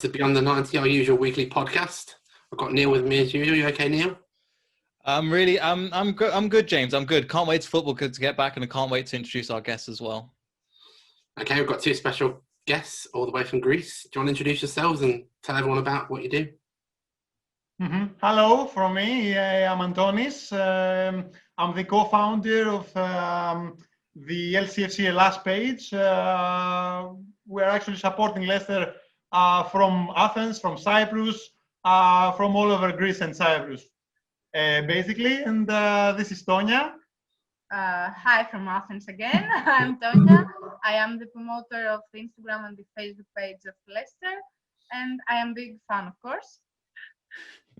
To Beyond the 90, our usual weekly podcast. I've got Neil with me as usual. You okay, Neil? I'm good. I'm good, James. I'm good. Can't wait to football to get back, and I can't wait to introduce our guests as well. Okay, we've got two special guests all the way from Greece. Do you want to introduce yourselves and tell everyone about what you do? Hello from me. I'm Antonis. I'm the co-founder of the LCFC last page. We're actually supporting Leicester from Athens, from Cyprus, from all over Greece and Cyprus, basically. And this is Tonya. Hi from Athens again. I'm Tonya. I am the promoter of the Instagram and the Facebook page of Leicester, and I am a big fan, of course.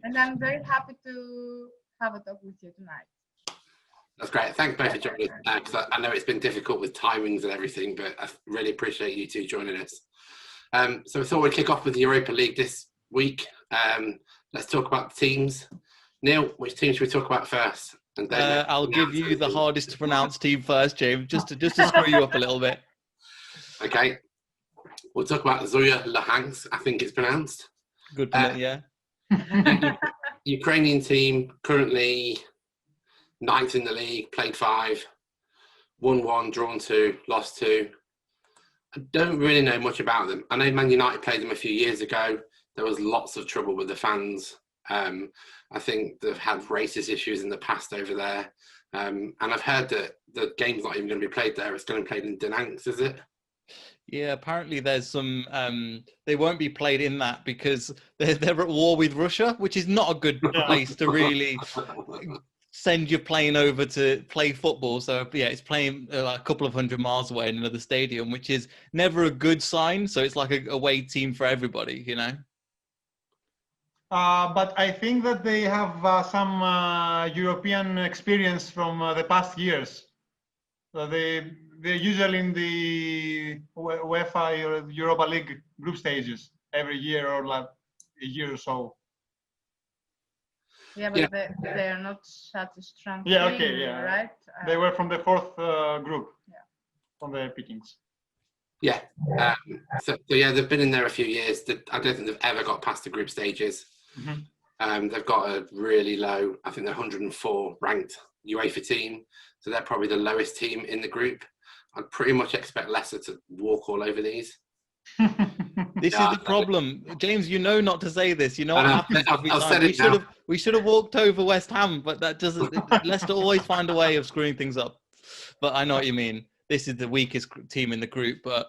And I'm very happy to have a talk with you tonight. That's great. Thanks both for joining us. Because I know it's been difficult with timings and everything, but I really appreciate you two joining us. So we thought we'd kick off with the Europa League this week. Let's talk about the teams. Neil, which team should we talk about first? And then I'll give you the hardest to pronounce team first, James, just to screw you up a little bit. Okay. We'll talk about Zoya Luhansk, I think it's pronounced. Good, yeah. Ukrainian team, currently 9th in the league, played 5, won 1, drawn 2, lost 2. I don't really know much about them. I know Man United played them a few years ago. There was lots of trouble with the fans. I think they've had racist issues in the past over there. And I've heard that the game's not even going to be played there. It's going to be played in Donetsk, is it? Yeah, apparently there's some, they won't be played in that because they're at war with Russia, which is not a good place to really send your plane over to play football. So yeah, it's playing a couple of 100 miles away in another stadium, which is never a good sign. So it's like a away team for everybody, you know? But I think that they have some European experience from the past years. So they're usually in the UEFA or Europa League group stages every year or like a year or so. Yeah, but they are not such a strong team, right? They were from the fourth group, from the pickings. Yeah. So yeah, they've been in there a few years. I don't think they've ever got past the group stages. Mm-hmm. They've got a really low, I think they're 104 ranked UEFA team. So they're probably the lowest team in the group. I'd pretty much expect Leicester to walk all over these. This is the problem, James. You know not to say this. You know what happens every time. We should have walked over West Ham, but that doesn't. Leicester always find a way of screwing things up. But I know what you mean. This is the weakest team in the group. But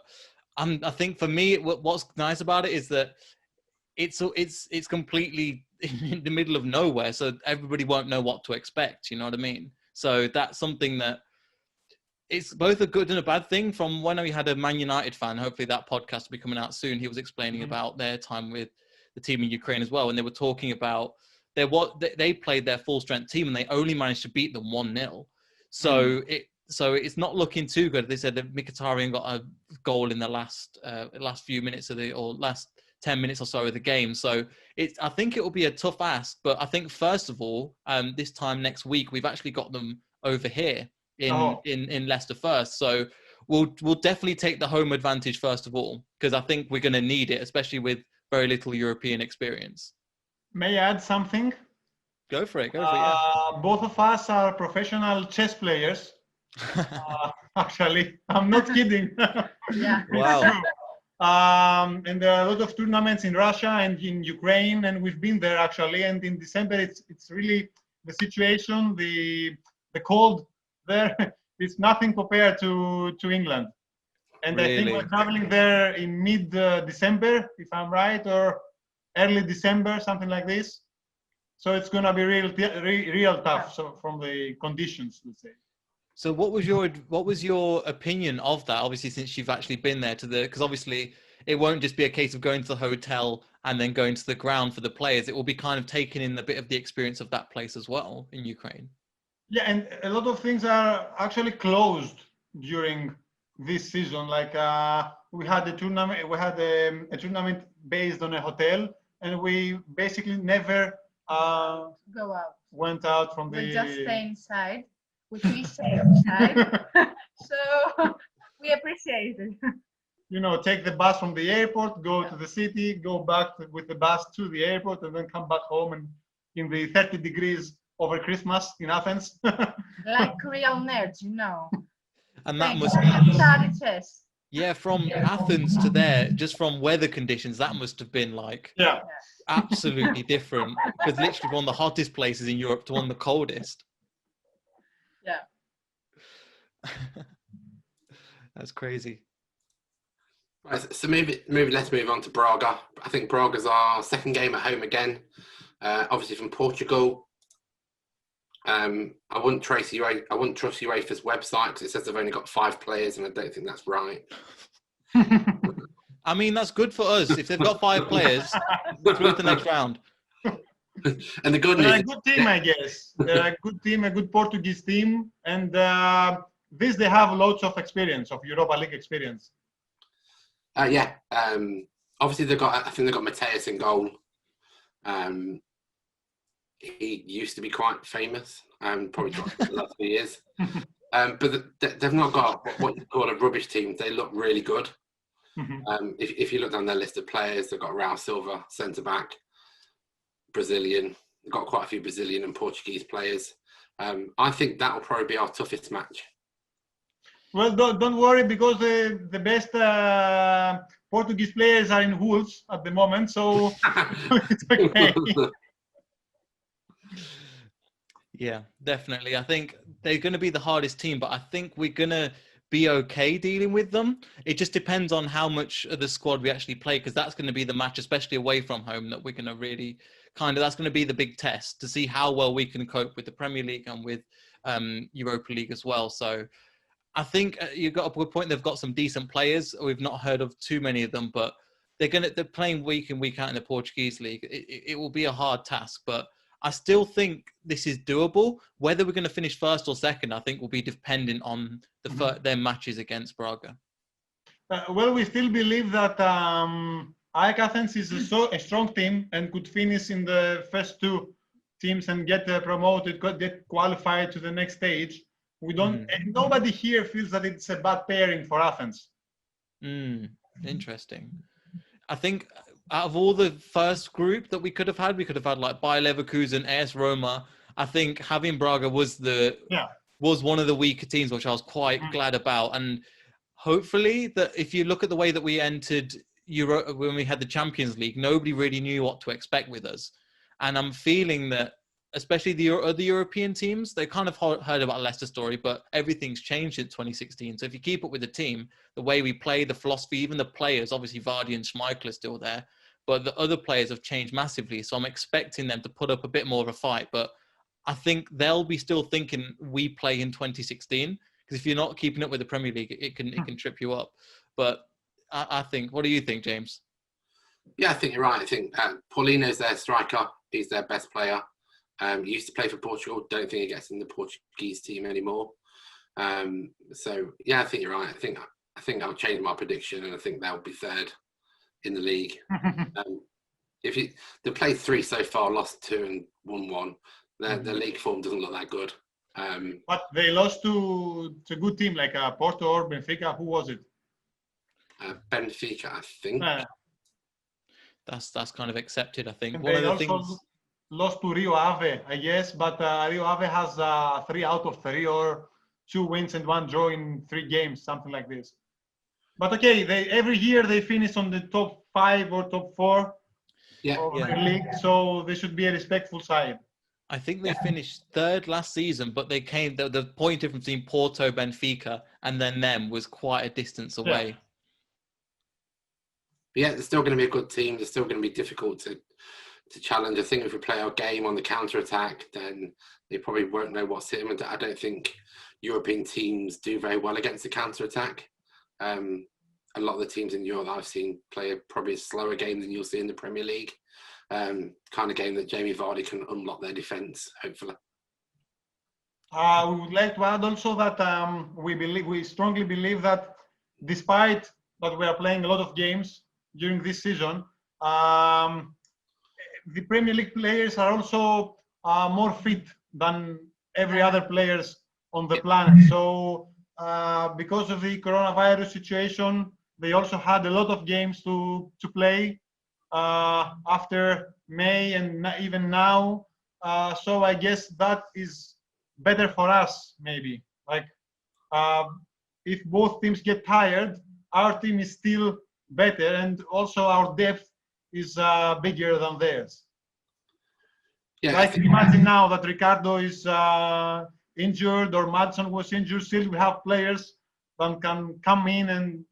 I think for me, what's nice about it is that it's completely in the middle of nowhere, so everybody won't know what to expect. You know what I mean? So that's something that. It's both a good and a bad thing. From when we had a Man United fan, hopefully that podcast will be coming out soon. He was explaining about their time with the team in Ukraine as well. And they were talking about they played their full strength team and they only managed to beat them 1-0. So it's not looking too good. They said that Mkhitaryan got a goal in the last few minutes or last 10 minutes or so of the game. So I think it will be a tough ask. But I think first of all, this time next week, we've actually got them over here. In Leicester first, so we'll definitely take the home advantage first of all, because I think we're going to need it, especially with very little European experience. May I add something? Go for it. Yeah. Both of us are professional chess players. Actually, I'm not kidding. Yeah. Wow. And there are a lot of tournaments in Russia and in Ukraine, and we've been there actually. And in December, it's really the situation, the cold. There, it's nothing compared to England, and really? I think we're traveling there in mid-December, if I'm right, or early December, something like this. So it's gonna be real tough. So from the conditions, let's say. So what was your opinion of that? Obviously, since you've actually been there because obviously it won't just be a case of going to the hotel and then going to the ground for the players. It will be kind of taking in a bit of the experience of that place as well in Ukraine. Yeah, and a lot of things are actually closed during this season. Like we had a tournament, a tournament based on a hotel, and we basically never go out. Went out from we just stay inside, which we stay inside. So we appreciate it. take the bus from the airport, go to the city, go back with the bus to the airport, and then come back home and in the 30 degrees over Christmas in Athens. Like real nerds, And that must be... Study chess. Yeah, from Athens to there, just from weather conditions, that must have been like absolutely different. Because literally one of the hottest places in Europe to one of the coldest. Yeah. That's crazy. Right, so maybe let's move on to Braga. I think Braga's our second game at home again. Obviously from Portugal. I wouldn't trust UEFA's website because it says they've only got 5 players, and I don't think that's right. I mean, that's good for us. If they've got 5 players, we're through to the next round. And the good news, they're a good team, I guess. They're a good team, a good Portuguese team, and they have lots of experience, of Europa League experience. Obviously I think they've got Mateus in goal. He used to be quite famous, probably for the last few years. But they've not got what you call a rubbish team. They look really good. If you look down their list of players, they've got Raul Silva, centre-back, Brazilian. They've got quite a few Brazilian and Portuguese players. I think that will probably be our toughest match. Well, don't worry, because the best Portuguese players are in Wolves at the moment, so it's okay. Yeah, definitely. I think they're going to be the hardest team, but I think we're going to be okay dealing with them. It just depends on how much of the squad we actually play, because that's going to be the match, especially away from home, that we're going to really that's going to be the big test to see how well we can cope with the Premier League and with Europa League as well. So I think you've got a good point. They've got some decent players. We've not heard of too many of them, but they're playing week in, week out in the Portuguese league. It will be a hard task, but I still think this is doable. Whether we're going to finish first or second, I think will be dependent on their matches against Braga. Well, we still believe that AEK Athens is a strong team and could finish in the first 2 teams and get promoted, get qualified to the next stage. We don't. Nobody here feels that it's a bad pairing for Athens. Interesting. I think out of all the first group that we could have had like Bayer Leverkusen, AS Roma. I think having Braga was one of the weaker teams, which I was quite glad about. And hopefully that if you look at the way that we entered Euro when we had the Champions League, nobody really knew what to expect with us. And I'm feeling that, especially the other European teams, they kind of heard about Leicester's story, but everything's changed in 2016. So if you keep up with the team, the way we play, the philosophy, even the players, obviously Vardy and Schmeichel are still there, but the other players have changed massively. So I'm expecting them to put up a bit more of a fight, but I think they'll be still thinking we play in 2016, because if you're not keeping up with the Premier League, it can trip you up. But I think, what do you think, James? Yeah, I think you're right. I think Paulino's their striker. He's their best player. He used to play for Portugal. Don't think he gets in the Portuguese team anymore. So yeah, I think you're right. I think I'll change my prediction, and I think they'll be third in the league. They've played 3 so far, lost 2 and won 1. Their league form doesn't look that good. But they lost to a good team like Porto or Benfica. Who was it? Benfica, I think. That's kind of accepted, I think. And one of the also things lost to Rio Ave, I guess, but Rio Ave has 3 out of 3 or 2 wins and 1 draw in 3 games, something like this. But okay, every year they finish on the top 5 or top 4 of the league, so they should be a respectful side. I think they finished 3rd last season, but they came the point difference between Porto, Benfica, and then them was quite a distance away. But yeah, they're still going to be a good team. They're still going to be difficult to challenge. I think if we play our game on the counter-attack, then they probably won't know what's hit them. I don't think European teams do very well against the counter-attack. A lot of the teams in Europe that I've seen play probably a slower game than you'll see in the Premier League. Kind of game that Jamie Vardy can unlock their defence, hopefully. We would like to add also that we strongly believe that despite that we are playing a lot of games during this season, the Premier League players are also more fit than every other players on the planet. So because of the coronavirus situation, they also had a lot of games to play after May and even now. So I guess that is better for us, maybe. Like, if both teams get tired, our team is still better, and also our depth is bigger than theirs. Yeah, like, imagine now that Ricardo is injured or Madison was injured, still we have players that can come in and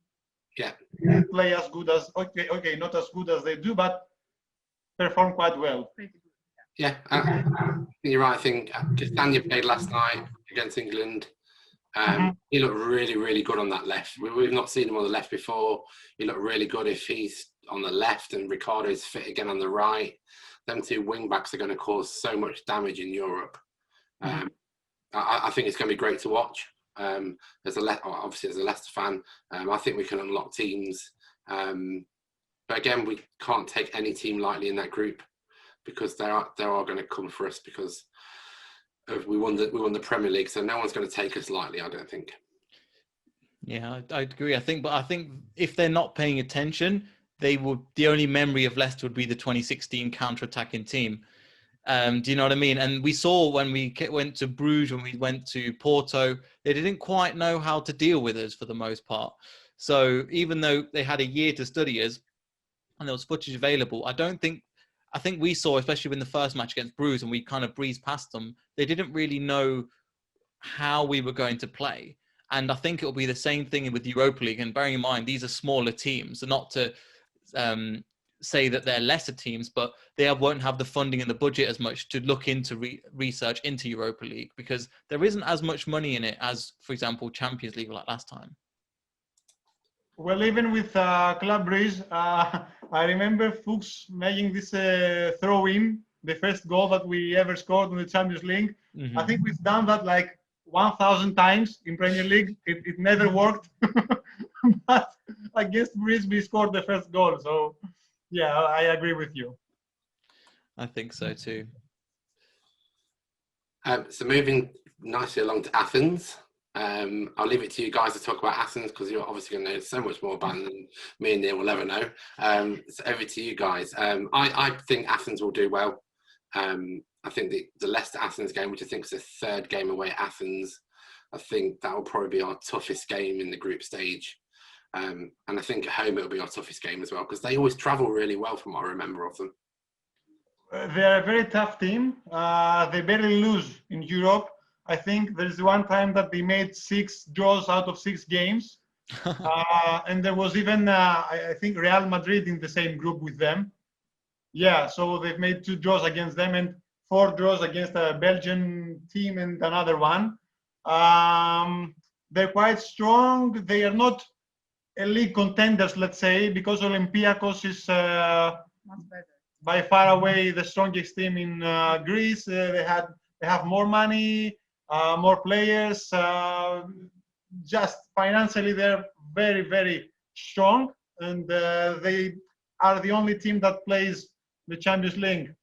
play as good as, okay, not as good as they do, but perform quite well. Yeah, you're right. I think Castagna played last night against England. He looked really, really good on that left. We've not seen him on the left before. He looked really good if he's on the left and Ricardo's fit again on the right. Them two wing backs are going to cause so much damage in Europe. I think it's going to be great to watch. Obviously, as a Leicester fan, I think we can unlock teams. But again, we can't take any team lightly in that group, because they are going to come for us, because we won the Premier League, so no one's going to take us lightly, I don't think. Yeah, I agree. I think if they're not paying attention, the only memory of Leicester would be the 2016 counter-attacking team. Do you know what I mean? And we saw when we went to Bruges, when we went to Porto, they didn't quite know how to deal with us for the most part. So even though they had a year to study us and there was footage available, I think we saw, especially in the first match against Bruges, and we kind of breezed past them, they didn't really know how we were going to play. And I think it'll be the same thing with Europa League. And bearing in mind, these are smaller teams, so not to say that they're lesser teams, but they won't have the funding and the budget as much to look into research into Europa League, because there isn't as much money in it as, for example, Champions League like last time. Well, even with Club Brugge, I remember Fuchs making this throw-in, the first goal that we ever scored in the Champions League. I think we've done that like 1,000 times in Premier League. It never worked. But against Brugge, we scored the first goal. So, yeah, I agree with you. I think so too. So moving nicely along to Athens. I'll leave it to you guys to talk about Athens, because you're obviously going to know so much more about it than me and Neil will ever know. So over to you guys. I think Athens will do well. I think the Leicester-Athens game, which I think is the third game away at Athens, I think that will probably be our toughest game in the group stage. And I think at home it'll be our toughest game as well, because they always travel really well from what I remember of them. They're a very tough team. They barely lose in Europe. I think there's one time that they made 6 draws out of 6 games. And there was even, I think, Real Madrid in the same group with them. Yeah, so they've made 2 draws against them and 4 draws against a Belgian team and another one. They're quite strong. They are not league contenders, let's say, because Olympiacos is by far away the strongest team in Greece. They have more money, more players. Just financially, they're very, very strong, and they are the only team that plays the Champions League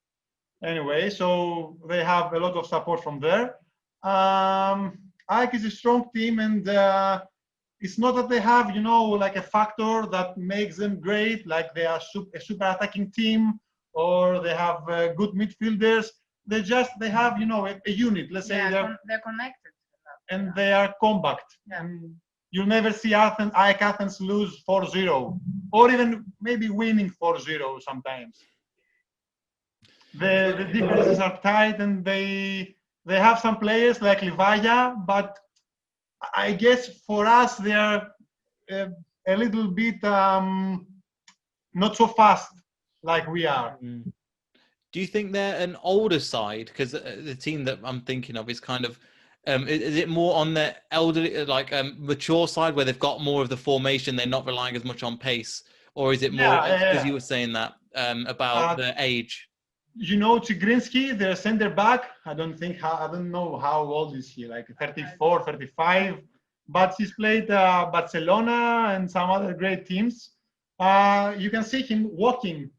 anyway. So they have a lot of support from there. AEK is a strong team, and it's not that they have, like a factor that makes them great, like they are a super attacking team, or they have good midfielders. They have, a unit. Let's say they're connected. And they are compact. Yeah. And you'll never see AEK Athens lose 4-0, or even maybe winning 4-0 sometimes. The differences are tight, and they have some players like Livaya, but I guess for us they are a little bit not so fast like we are. Do you think they're an older side? Because the team that I'm thinking of is kind of, is it more on the elderly, mature side, where they've got more of the formation, they're not relying as much on pace? Or is it more, because you were saying that, about the age? Chigrinsky, their center back, I don't know how old is he, like 34, 35, but he's played Barcelona and some other great teams. You can see him walking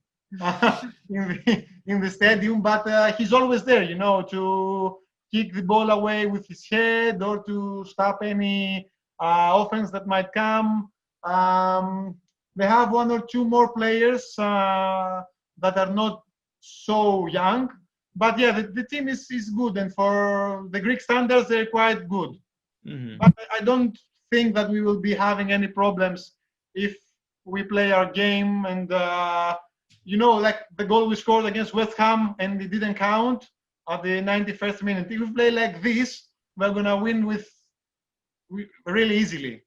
in the stadium, but he's always there, to kick the ball away with his head or to stop any offense that might come. They have one or two more players that are not so young. But yeah, the team is good, and for the Greek standards, they're quite good. Mm-hmm. But I don't think that we will be having any problems if we play our game. And like the goal we scored against West Ham and it didn't count at the 91st minute. If we play like this, we're gonna win really easily,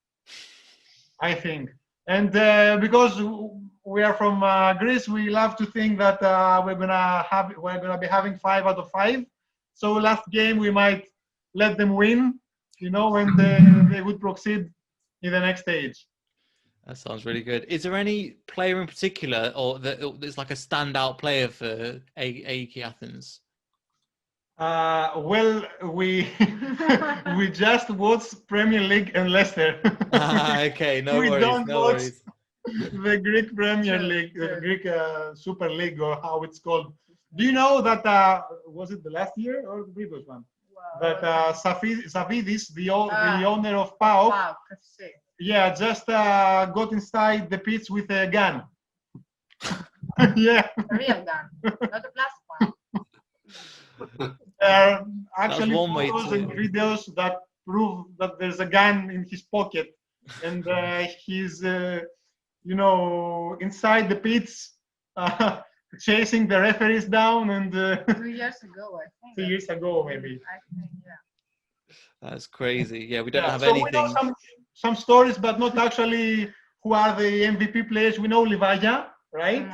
I think. And because we are from Greece, we love to think that we're gonna be having 5 out of 5. So last game we might let them win, and they would proceed in the next stage. That sounds really good. Is there any player in particular, or that's like a standout player for AEK Athens? Well, we we just watched Premier League and Leicester. Okay, no we worries, don't no watch worries. The Greek Premier League, the Greek Super League, or how it's called. Do you know that, was it the last year or the previous one? Wow. That Savidis, the owner of PAOK, yeah, just got inside the pitch with a gun. Yeah. A real gun, not a plastic one. Actually, photos and videos that prove that there's a gun in his pocket, and he's, inside the pits, chasing the referees down. And 2 years ago, I think. 2 years ago, maybe. I think, yeah. That's crazy. Yeah, we don't have so anything. We know some stories, but not actually who are the MVP players. We know Livaya, right?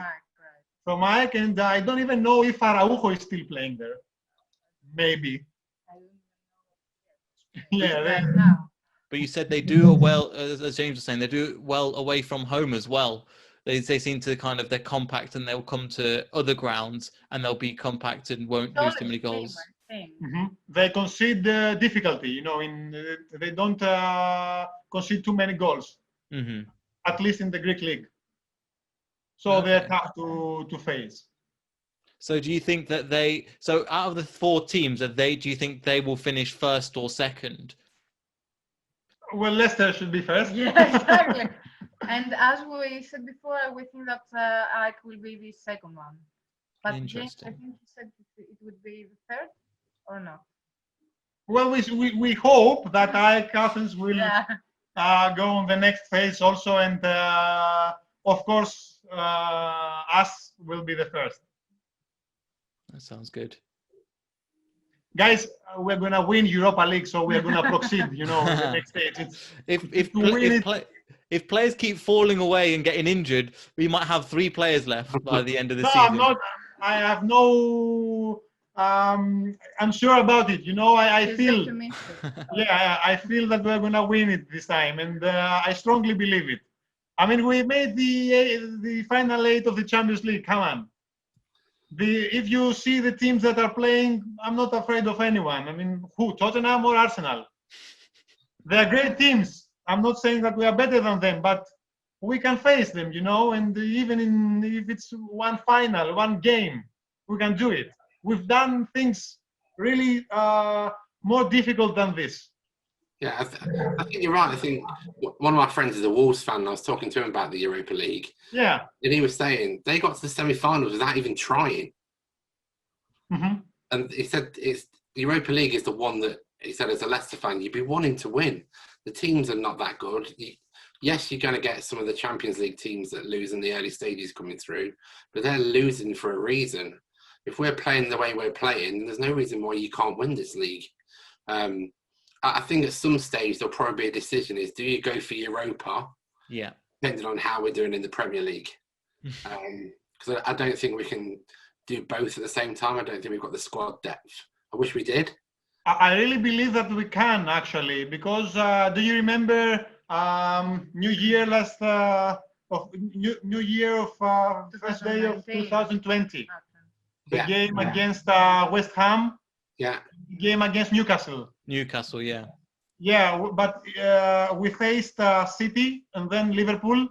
From Mike, and I don't even know if Araujo is still playing there. Maybe. Yeah. But you said they do well, as James was saying, they do well away from home as well. They seem to they're compact, and they'll come to other grounds and they'll be compacted and won't lose too many goals. Mm-hmm. They concede difficulty, they don't concede too many goals, at least in the Greek league. So they're tough to face. So do you think that out of the 4 teams, do you think they will finish first or second? Well, Leicester should be first. Yeah, exactly. And as we said before, we think that AEK will be the second one. But James, I think you said it would be the third, or no? Well, we hope that AEK Athens will go on the next phase also, and of course, us will be the first. That sounds good. Guys, we're gonna win Europa League, so we're gonna proceed, in the next stage. If players keep falling away and getting injured, we might have 3 players left by the end of the season. I'm not. I have no. I'm sure about it. I feel. Yeah, I feel that we're gonna win it this time, and I strongly believe it. I mean, we made the final 8 of the Champions League. Come on. If you see the teams that are playing, I'm not afraid of anyone. I mean, who? Tottenham or Arsenal? They're great teams. I'm not saying that we are better than them, but we can face them, and even if it's one final, one game, we can do it. We've done things really more difficult than this. Yeah, I think you're right. I think one of my friends is a Wolves fan, and I was talking to him about the Europa League. Yeah. And he was saying they got to the semi-finals without even trying. Mm-hmm. And he said the Europa League is the one that, he said, as a Leicester fan, you'd be wanting to win. The teams are not that good. Yes, you're going to get some of the Champions League teams that lose in the early stages coming through, but they're losing for a reason. If we're playing the way we're playing, there's no reason why you can't win this league. I think at some stage there'll probably be a decision: is do you go for Europa? Yeah. Depending on how we're doing in the Premier League, because I don't think we can do both at the same time. I don't think we've got the squad depth. I wish we did. I really believe that we can, actually, because do you remember New Year first day of 2020? The game against West Ham. Yeah. Game against Newcastle. Newcastle, yeah. Yeah, but we faced City and then Liverpool.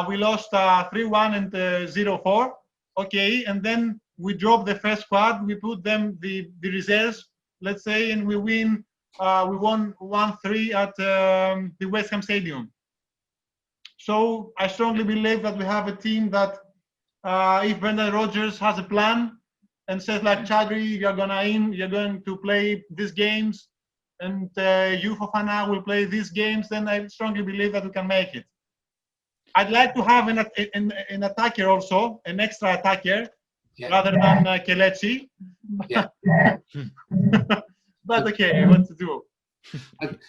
We lost 3-1 and 0-4. Okay, and then we dropped the first squad. We put them the reserves, let's say, and we won 1-3 at the West Ham Stadium. So I strongly believe that we have a team that if Brendan Rodgers has a plan and says like, Chadri, you're going to play these games, and you, Fofana, will play these games, then I strongly believe that we can make it. I'd like to have an attacker also, an extra attacker, rather than Kelechi. Yeah. But okay, what to do?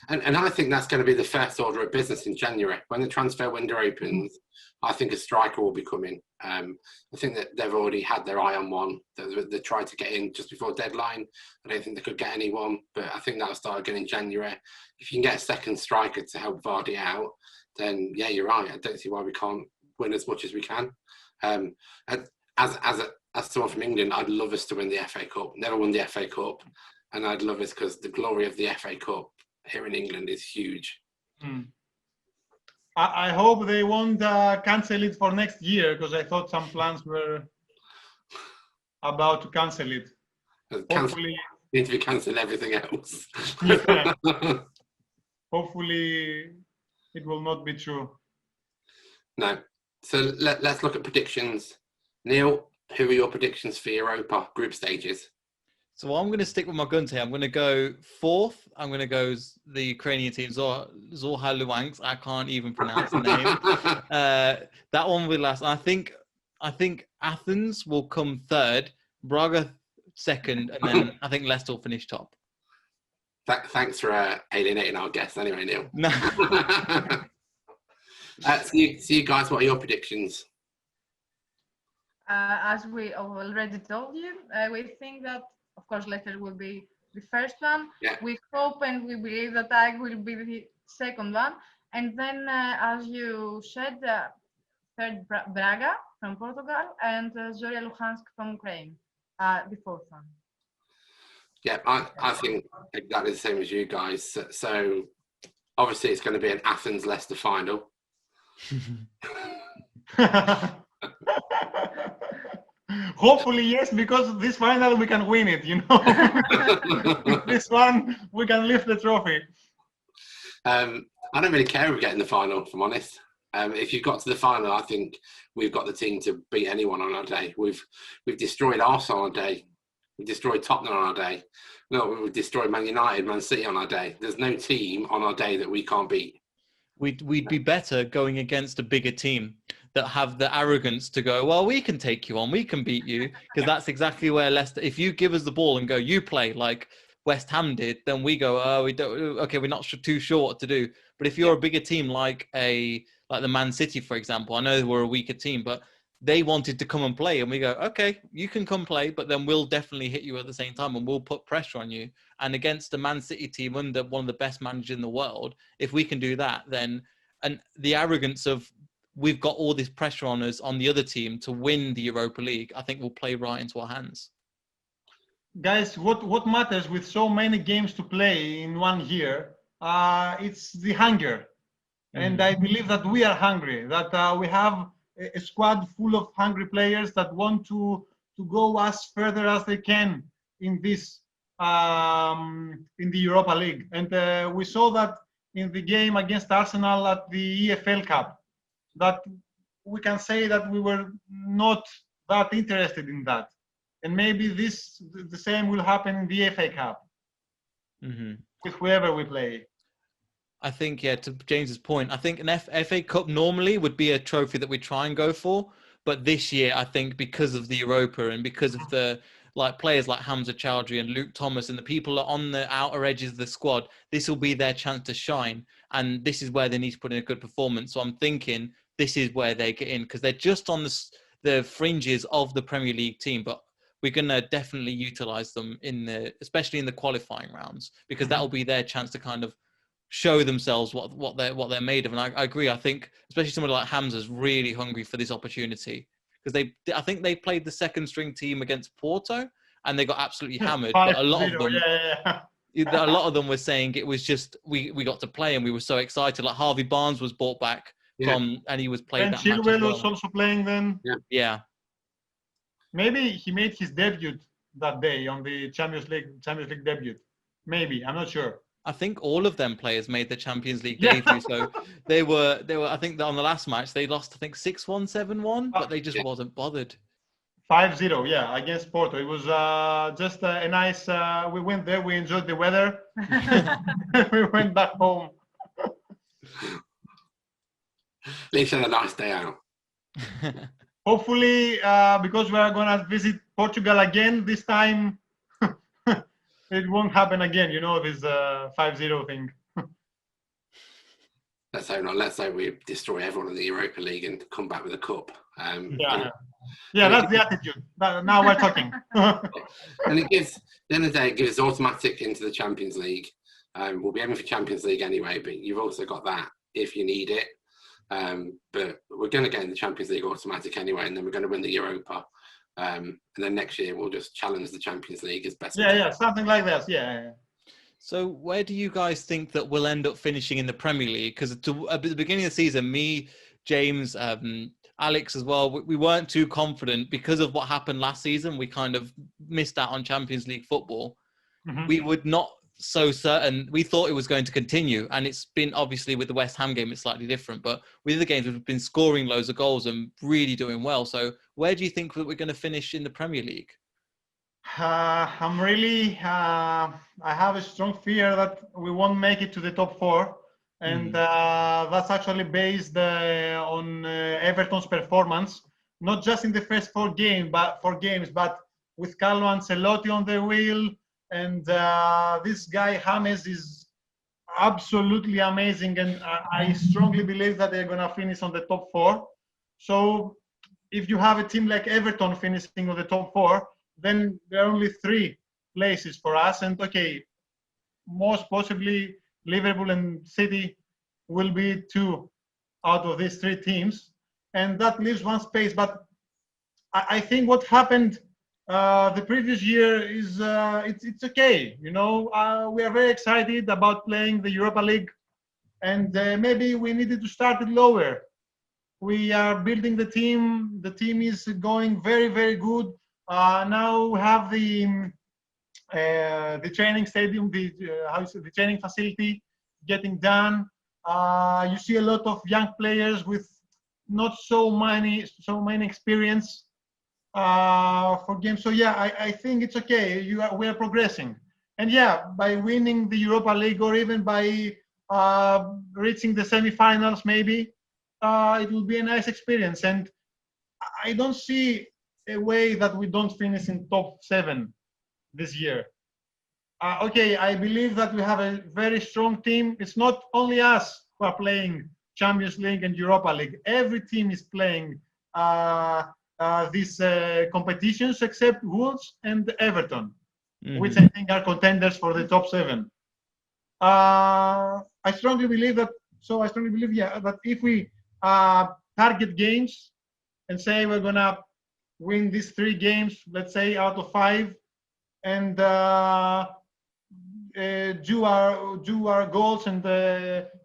And I think that's going to be the first order of business in January. When the transfer window opens, I think a striker will be coming. I think that they've already had their eye on one. They tried to get in just before deadline. I don't think they could get anyone, but I think that'll start again in January. If you can get a second striker to help Vardy out, then yeah, you're right. I don't see why we can't win as much as we can. As someone from England, I'd love us to win the FA Cup. Never won the FA Cup. And I'd love it because the glory of the FA Cup here in England is huge. I hope they won't cancel it for next year, because I thought some plans were about to cancel it. Hopefully, need to be cancelled everything else. Yeah. Hopefully, it will not be true. No. So let's look at predictions. Neil, who are your predictions for Europa group stages? So I'm going to stick with my guns here. I'm going to go fourth. I'm going to go the Ukrainian team, Zorha Luhansk. I can't even pronounce the name. That one will last. I think Athens will come third, Braga second, and then I think Leicester will finish top. Thanks for alienating our guests anyway, Neil. No. So you guys, what are your predictions? As we already told you, we think that, of course, Leicester will be the first one. Yeah. We hope and we believe that I will be the second one. And then, as you said, third Braga from Portugal and Zorha Luhansk from Ukraine, the fourth one. Yeah, I think exactly the same as you guys. So obviously it's going to be an Athens-Leicester final. Hopefully, yes, because this final we can win it, you know. This one, we can lift the trophy. I don't really care if we get in the final, if I'm honest. If you've got to the final, I think we've got the team to beat anyone on our day. We've destroyed Arsenal on our day. We've destroyed Tottenham on our day. No, we've destroyed Man United, Man City on our day. There's no team on our day that we can't beat. We'd be better going against a bigger team that have the arrogance to go, well, we can take you on, we can beat you, because that's exactly where Leicester, if you give us the ball and go, you play like West Ham did, then we go, oh, we don't, okay, we're not too sure what to do. But if you're a bigger team like the Man City, for example, I know we're a weaker team, but they wanted to come and play, and we go, okay, you can come play, but then we'll definitely hit you at the same time, and we'll put pressure on you. And against the Man City team, under one of the best managers in the world, if we can do that, then, and the arrogance of we've got all this pressure on us on the other team to win the Europa League, I think will play right into our hands. Guys, what matters with so many games to play in 1 year, it's the hunger. And I believe that we are hungry, that we have a squad full of hungry players that want to go as further as they can in this in the Europa League. And we saw that in the game against Arsenal at the EFL Cup, that we can say that we were not that interested in that. And maybe the same will happen in the FA Cup with whoever we play. I think, yeah, to James's point, I think an FA Cup normally would be a trophy that we try and go for. But this year, I think because of the Europa and because of the players like Hamza Chowdhury and Luke Thomas and the people on the outer edges of the squad, this will be their chance to shine. And this is where they need to put in a good performance. So I'm thinking this is where they get in, because they're just on the fringes of the Premier League team. But we're going to definitely utilize them especially in the qualifying rounds, because that will be their chance to kind of show themselves what they're made of. And I agree. I think especially someone like Hamza's really hungry for this opportunity, because I think they played the second string team against Porto and they got absolutely hammered. But a lot of them, a lot of them were saying it was just we got to play and we were so excited. Like Harvey Barnes was brought back from, and he was playing. And Chilwell was also playing then. Yeah. Maybe he made his debut that day on the Champions League debut. Maybe, I'm not sure. I think all of them players made the Champions League debut. So they were. I think on the last match they lost. I think 6-1, 7-1, but they just wasn't bothered. 5-0, yeah, against Porto. It was just a nice. We went there. We enjoyed the weather. We went back home. At least had a nice day out. Hopefully, because we are going to visit Portugal again this time, it won't happen again. You know, this 5-0 thing. Let's hope not. Let's hope we destroy everyone in the Europa League and come back with a cup. Yeah, that's the attitude. Now we're talking. And it gives, at the end of the day, it gives us automatic into the Champions League. We'll be aiming for Champions League anyway, but you've also got that if you need it. But we're going to get in the Champions League automatic anyway, and then we're going to win the Europa. And then next year we'll just challenge the Champions League as best. Yeah, something like that. Yeah. So where do you guys think that we'll end up finishing in the Premier League? Because at the beginning of the season, me, James, Alex as well, we weren't too confident because of what happened last season. We kind of missed out on Champions League football. Mm-hmm. We would not so certain. We thought it was going to continue, and it's been obviously with the West Ham game, it's slightly different. But with the games, we've been scoring loads of goals and really doing well. So where do you think that we're going to finish in the Premier League? I'm really. I have a strong fear that we won't make it to the top 4, and that's actually based on Everton's performance, not just in the first 4 games, but with Carlo Ancelotti on the wheel. And this guy, James, is absolutely amazing. And I strongly believe that they're going to finish on the top 4. So if you have a team like Everton finishing on the top 4, then there are only 3 places for us. And, okay, most possibly Liverpool and City will be 2 out of these 3 teams. And that leaves 1 space. But I think what happened the previous year is it's okay. You know, we are very excited about playing the Europa League, and maybe we needed to start it lower. We are building the team. The team is going very, very good. Now we have the training stadium, the training facility getting done. You see a lot of young players with not so many experience for games. So yeah, I think it's okay. We are progressing, and yeah, by winning the Europa League or even by reaching the semi-finals, maybe it will be a nice experience. And I don't see a way that we don't finish in top 7 this year. Okay, I believe that we have a very strong team. It's not only us who are playing Champions League and Europa League. Every team is playing these competitions except Wolves and Everton, which I think are contenders for the top 7. I strongly believe that if we target games and say we're gonna win these 3 games, let's say out of 5, and do our goals and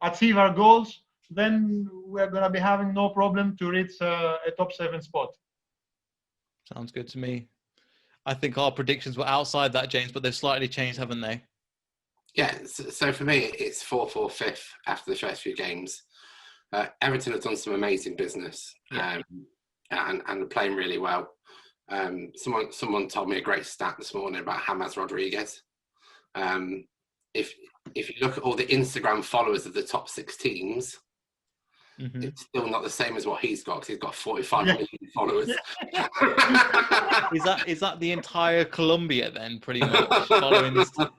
achieve our goals, then we're gonna be having no problem to reach a top 7 spot. Sounds good to me. I think our predictions were outside that, James, but they've slightly changed, haven't they? Yeah, so for me, it's 4-4 5th after the first few games. Everton have done some amazing business and are playing really well. Someone told me a great stat this morning about James Rodriguez. If you look at all the Instagram followers of the top 6 teams, it's still not the same as what he's got, because he's got 45 million followers. Is that the entire Colombia then, pretty much, following this team?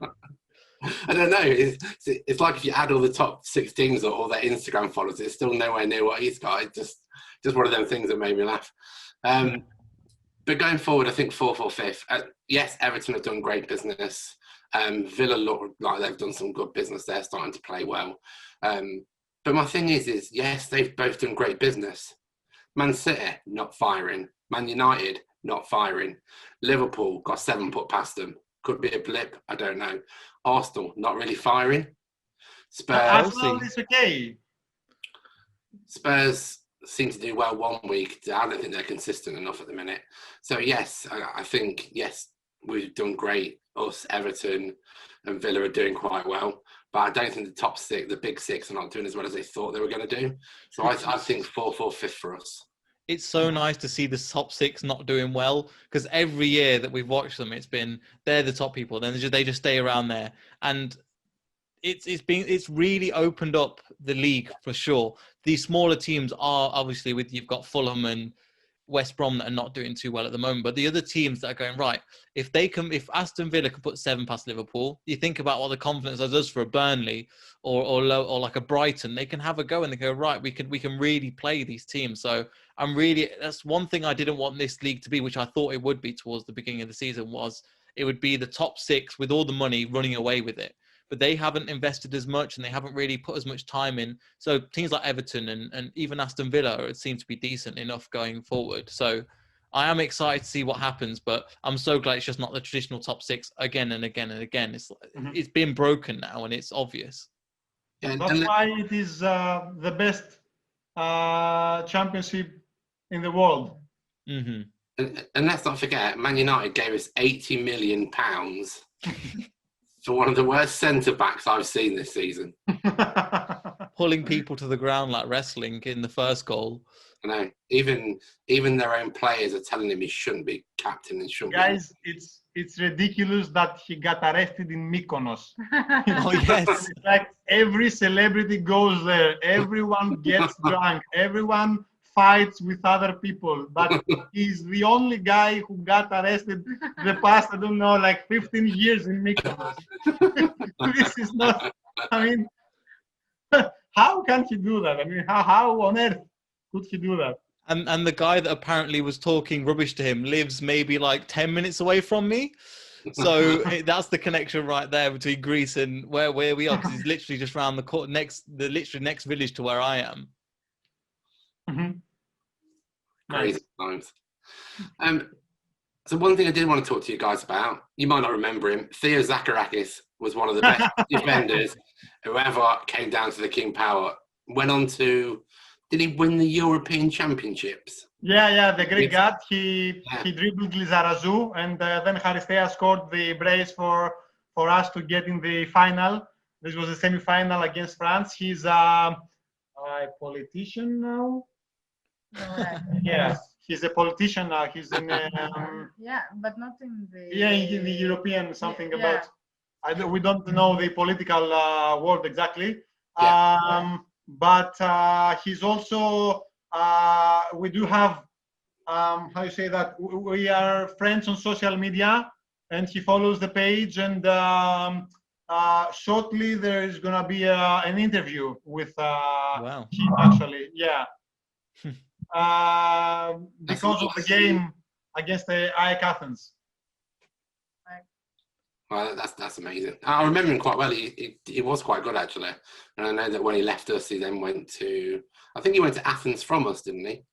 I don't know. It's like if you add all the top 6 teams or all their Instagram followers, it's still nowhere near what he's got. It's just one of them things that made me laugh. But going forward, I think 4-4 5th. Yes, Everton have done great business. Villa look like they've done some good business. They're starting to play well. But my thing is yes, they've both done great business. Man City, not firing. Man United, not firing. Liverpool got 7 put past them. Could be a blip, I don't know. Arsenal, not really firing. Spurs, it's okay. Spurs seem to do well one week. I don't think they're consistent enough at the minute. So yes, I think, yes, we've done great. Us, Everton, and Villa are doing quite well. But I don't think the top six, the big six, are not doing as well as they thought they were going to do. So I think 4th or 5th for us. It's so nice to see the top 6 not doing well, because every year that we've watched them, it's been they're the top people, then they just stay around there, and it's really opened up the league for sure. These smaller teams are obviously you've got Fulham and West Brom that are not doing too well at the moment, but the other teams that are going right, if Aston Villa can put 7 past Liverpool, you think about what the confidence that does for a Burnley or like a Brighton, they can have a go and they go, right, we can really play these teams. So that's one thing I didn't want this league to be, which I thought it would be towards the beginning of the season, was it would be the top 6 with all the money running away with it. But they haven't invested as much and they haven't really put as much time in. So teams like Everton and even Aston Villa seem to be decent enough going forward. So I am excited to see what happens, but I'm so glad it's just not the traditional top 6 again and again and again. It's been broken now and it's obvious. Yeah, that's why it is the best championship in the world. Mm-hmm. And let's not forget, Man United gave us £80 million for one of the worst centre-backs I've seen this season. Pulling people to the ground like wrestling in the first goal. I know. Even their own players are telling him he shouldn't be captain and shouldn't Guys, it's ridiculous that he got arrested in Mykonos. Oh, yes. It's like every celebrity goes there. Everyone gets drunk. Everyone fights with other people. But he's the only guy who got arrested the past, I don't know, like 15 years in Mykonos. This is not, I mean, how can he do that? I mean, how on earth could he do that? And the guy that apparently was talking rubbish to him lives maybe like 10 minutes away from me. So that's the connection right there between Greece and where we are, because he's literally just around the literally next village to where I am. Mm-hmm. Crazy times. So one thing I did want to talk to you guys about, you might not remember him, Theo Zacharakis was one of the best defenders who ever came down to the King Power. Went on to, did he win the European Championships? Yeah, the Greek god. He dribbled Lizarazu, and then Haristea scored the brace for us to get in the final. This was a semi-final against France. He's a politician now. Yeah, he's a politician now. He's in yeah, but not in the in the European something about. We don't know the political word exactly. But he's also we do have how you say that, we are friends on social media, and he follows the page, and shortly there is gonna be an interview with wow. him actually. Yeah. Because of the game against the AEK Athens. Well, that's amazing. I remember him quite well. He was quite good, actually. And I know that when he left us, he then went to, I think he went to Athens from us, didn't he?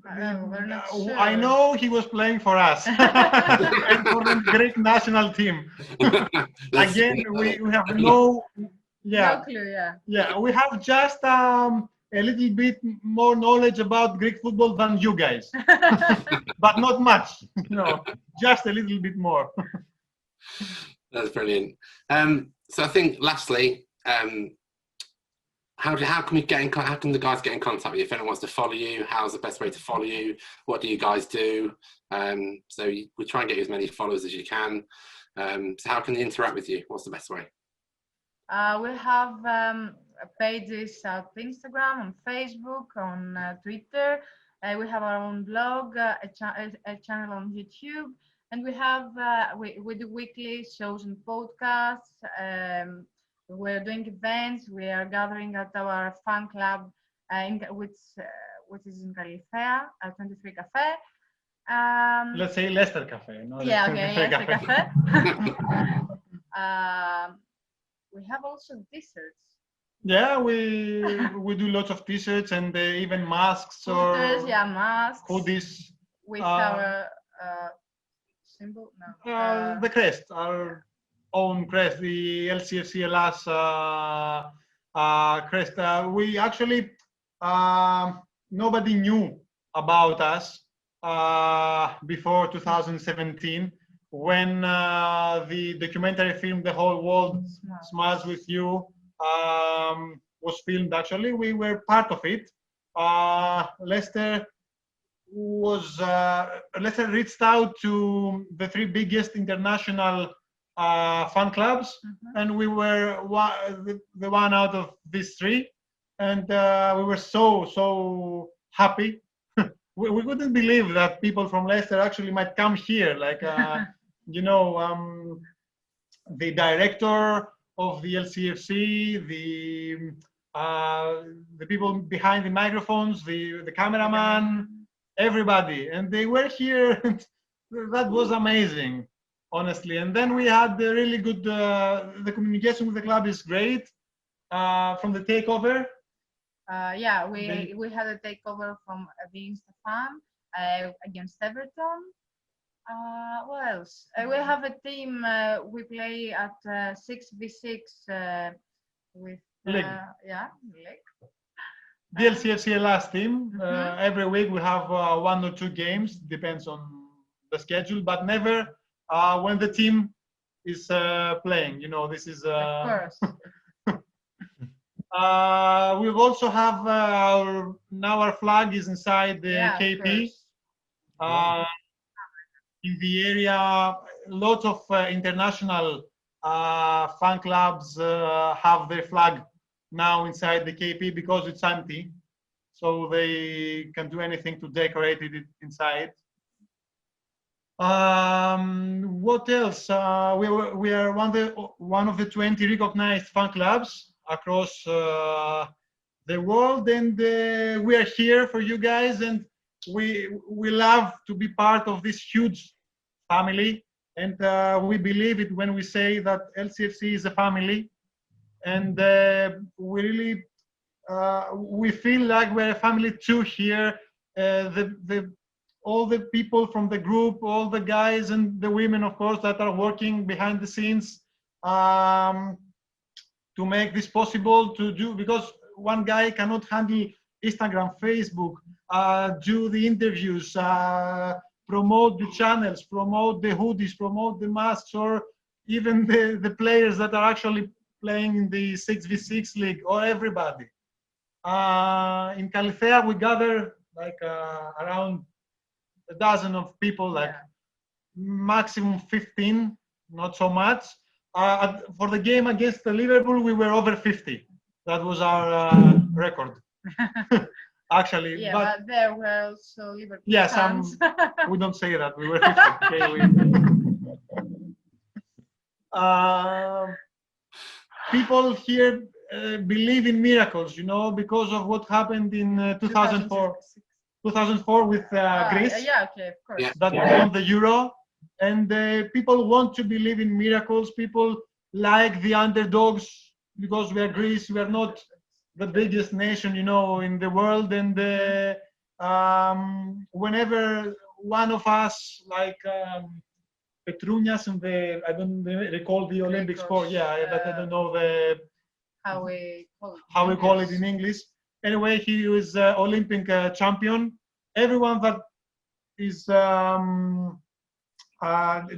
We're not sure. I know he was playing for us and for the Greek national team. Again, we have no clue, yeah. We have just a little bit more knowledge about Greek football than you guys, but not much. Just a little bit more. That's brilliant. So I think, lastly, how can we get in? How can the guys get in contact with you? If anyone wants to follow you, how's the best way to follow you? What do you guys do? So we try and get you as many followers as you can. So how can they interact with you? What's the best way? We have pages on Instagram, on Facebook, on Twitter. We have our own blog, a channel on YouTube, and we have we do weekly shows and podcasts. We're doing events. We are gathering at our fan club, which is in Califea, at 23 Cafe. Let's say Leicester Cafe. Leicester Cafe. We have also t-shirts. Yeah, we do lots of t-shirts and even masks Hooters, masks. Hoodies. With our symbol. No. The crest, our own crest, the LCFC Hellas crest. We actually nobody knew about us before 2017. when the documentary film The Whole World Smiles With You was filmed. Actually, we were part of it. Leicester reached out to the 3 biggest international fan clubs, and we were the one out of these 3, and we were so happy. We couldn't believe that people from Leicester actually might come here. Like, you know, the director of the LCFC, the people behind the microphones, the cameraman, everybody, and they were here. That was amazing, honestly. And then we had the really good. The communication with the club is great. From the takeover. Yeah, we had a takeover from the Instafan against Everton. What else? We have a team. We play at 6v6 with League. League. The LCFC last team. Every week we have 1 or 2 games, depends on the schedule, but never when the team is playing. You know, this is. Of course. We also have our flag is inside the KP. In the area, lots of international fan clubs have their flag now inside the KP because it's empty, so they can do anything to decorate it inside. What else? We are one of the 20 recognized fan clubs across the world, and we are here for you guys, and we love to be part of this huge family, and we believe it when we say that LCFC is a family, and we really we feel like we're a family too here. All the people from the group, all the guys and the women, of course, that are working behind the scenes to make this possible to do, because one guy cannot handle Instagram, Facebook, do the interviews, promote the channels, promote the hoodies, promote the masks, or even the players that are actually playing in the 6v6 league, or everybody. In Califea, we gather like around a dozen of people, like maximum 15, not so much. For the game against the Liverpool, we were over 50. That was our record. Actually, yeah, but there were also Liverpool fans. We don't say that. We were 50. Okay, people here believe in miracles, you know, because of what happened in 2004 with Greece. Yeah, okay, of course. That won the Euro. And people want to believe in miracles. People like the underdogs because we are Greece. We are not the biggest nation, you know, in the world. And whenever one of us, like Petrounas in the, I don't recall the Olympic sport, but I don't know how we call it in English. Anyway, he was Olympic champion. Everyone that is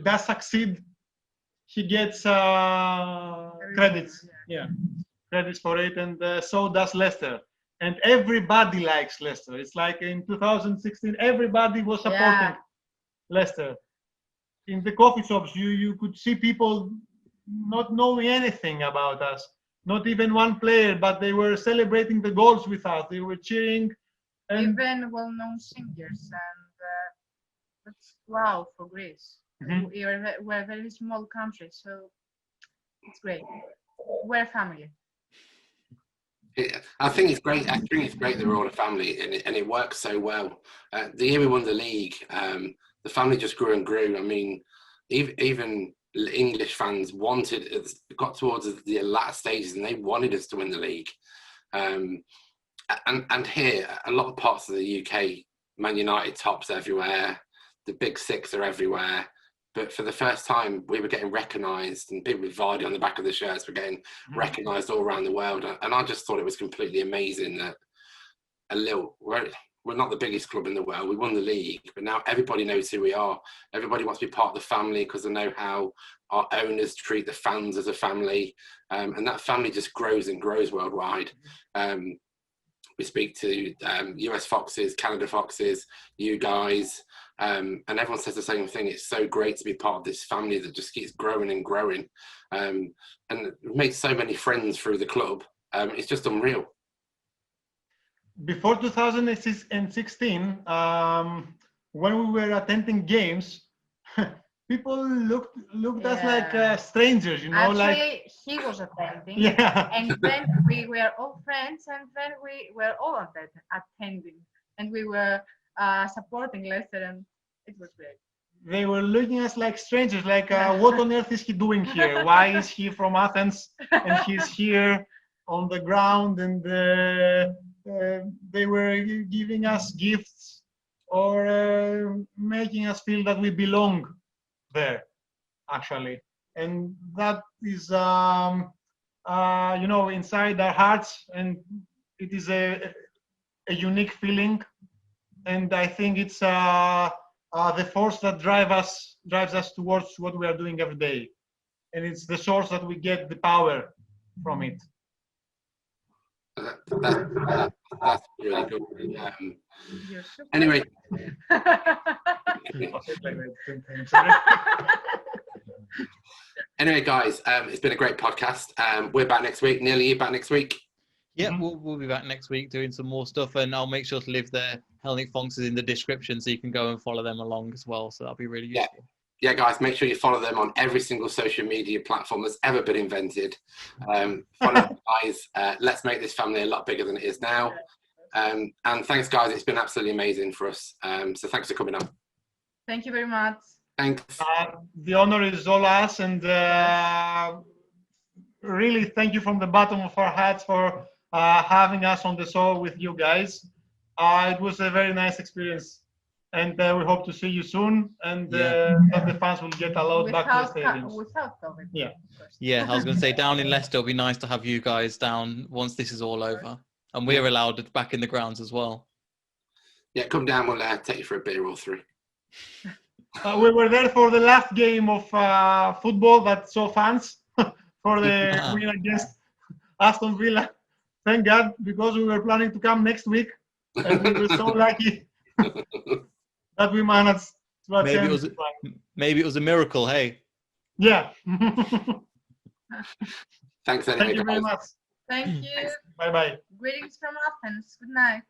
does succeed, he gets credits. Credits for it, and so does Leicester. And everybody likes Leicester. It's like in 2016, everybody was supporting Leicester. In the coffee shops, you could see people not knowing anything about us, not even one player, but they were celebrating the goals with us. They were cheering. And even well-known singers, and that's wow for Greece. We're a very small country, so it's great. We're a family. I think it's great. I think it's great that we're all a family, and it works so well. The year we won the league, the family just grew and grew. I mean, even English fans got towards the latter stages, and they wanted us to win the league. And here, a lot of parts of the UK, Man United tops everywhere. The big six are everywhere. But for the first time, we were getting recognised, and people with Vardy on the back of the shirts were getting recognised all around the world. And I just thought it was completely amazing that we're not the biggest club in the world. We won the league, but now everybody knows who we are. Everybody wants to be part of the family because they know how our owners treat the fans as a family. And that family just grows and grows worldwide. We speak to US Foxes, Canada Foxes, you guys, and everyone says the same thing. It's so great to be part of this family that just keeps growing and growing. And we've made so many friends through the club. It's just unreal. Before 2016, when we were attending games, people looked us like strangers, you know. Actually, he was attending, and then we were all friends, and then we were all attending, and we were supporting Leicester, and it was great. They were looking at us like strangers, like what on earth is he doing here? Why is he from Athens and he's here on the ground? And they were giving us gifts or making us feel that we belong there, actually. And that is, you know, inside our hearts, and it is a unique feeling. And I think it's the force that drives us towards what we are doing every day. And it's the source that we get the power from it. That's really good. Anyway. Anyway, guys, it's been a great podcast. We're back next week. Neil, are you back next week? Yeah, we'll be back next week doing some more stuff, and I'll make sure to leave their Hellenic Foxes in the description so you can go and follow them along as well. So that'll be really useful. Yeah, guys, make sure you follow them on every single social media platform that's ever been invented. Follow them, guys. Let's make this family a lot bigger than it is now. And thanks, guys. It's been absolutely amazing for us. So thanks for coming on. Thank you very much. Thanks. The honor is all us, and really thank you from the bottom of our hearts for having us on the show with you guys. It was a very nice experience, and we hope to see you soon, and that the fans will get allowed back to the stadiums. Without COVID. Yeah, I was going to say down in Leicester, it'll be nice to have you guys down once this is all over, and we're allowed back in the grounds as well. Yeah, come down. We'll take you for a beer or three. We were there for the last game of football that saw fans for the win against Aston Villa. Thank God, because we were planning to come next week, and we were so lucky that we managed to attend. Maybe it was a miracle, hey? Yeah. Thanks anyway. Thank you very much. Thank you. Bye-bye. Greetings from Athens. Good night.